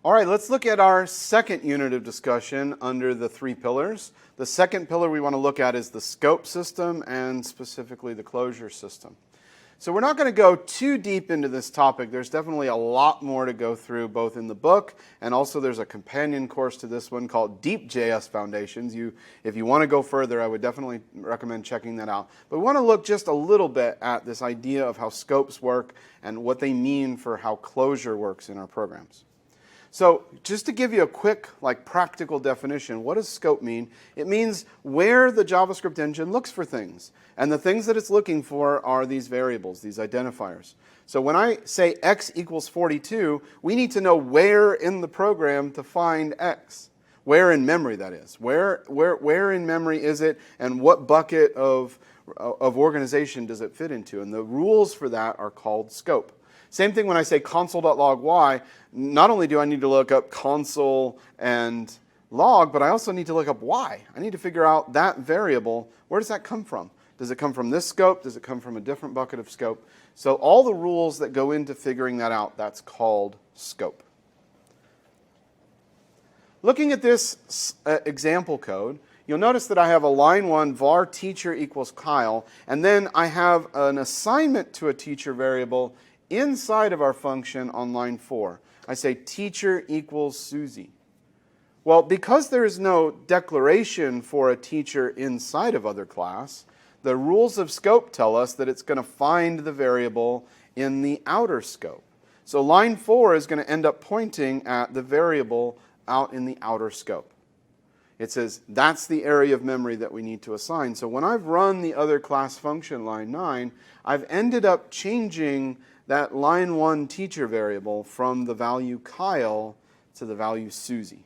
All right, let's look at our second unit of discussion under the three pillars. The second pillar we want to look at is the scope system and specifically the closure system. So we're not going to go too deep into this topic. There's definitely a lot more to go through both in the book and also there's a companion course to this one called Deep JS Foundations. If you want to go further, I would definitely recommend checking that out. But we want to look just a little bit at this idea of how scopes work and what they mean for how closure works in our programs. So just to give you a quick, practical definition, what does scope mean? It means where the JavaScript engine looks for things. And the things that it's looking for are these variables, these identifiers. So when I say x equals 42, we need to know where in the program to find x. Where in memory, that is. Where in memory is it, and what bucket of organization does it fit into? And the rules for that are called scope. Same thing when I say console.log y, not only do I need to look up console and log, but I also need to look up y. I need to figure out that variable, where does that come from? Does it come from this scope? Does it come from a different bucket of scope? So all the rules that go into figuring that out, that's called scope. Looking at this example code, you'll notice that I have a line 1 var teacher equals Kyle, and then I have an assignment to a teacher variable inside of our function on line 4. I say teacher equals Susie. Well, because there is no declaration for a teacher inside of other class, the rules of scope tell us that it's going to find the variable in the outer scope. So line 4 is going to end up pointing at the variable out in the outer scope. It says that's the area of memory that we need to assign. So when I've run the other class function, line 9, I've ended up changing that line 1 teacher variable from the value Kyle to the value Susie.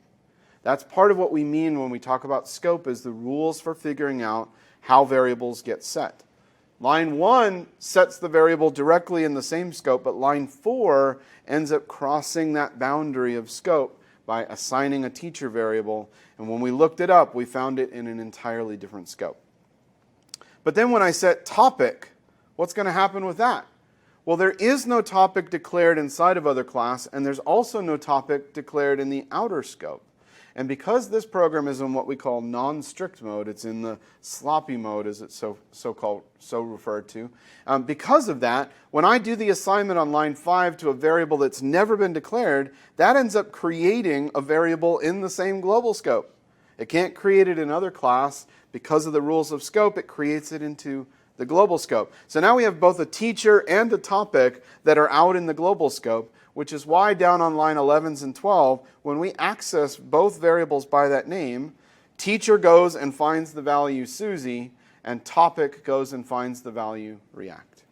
That's part of what we mean when we talk about scope is the rules for figuring out how variables get set. Line 1 sets the variable directly in the same scope, but line 4 ends up crossing that boundary of scope by assigning a teacher variable. And when we looked it up, we found it in an entirely different scope. But then when I set topic, what's going to happen with that? Well, there is no topic declared inside of other class, and there's also no topic declared in the outer scope. And because this program is in what we call non-strict mode, it's in the sloppy mode as it's so referred to. Because of that, when I do the assignment on line 5 to a variable that's never been declared, that ends up creating a variable in the same global scope. It can't create it in other class. Because of the rules of scope, it creates it into the global scope. So now we have both a teacher and a topic that are out in the global scope, which is why down on line 11 and 12, when we access both variables by that name, teacher goes and finds the value Susie, and topic goes and finds the value React.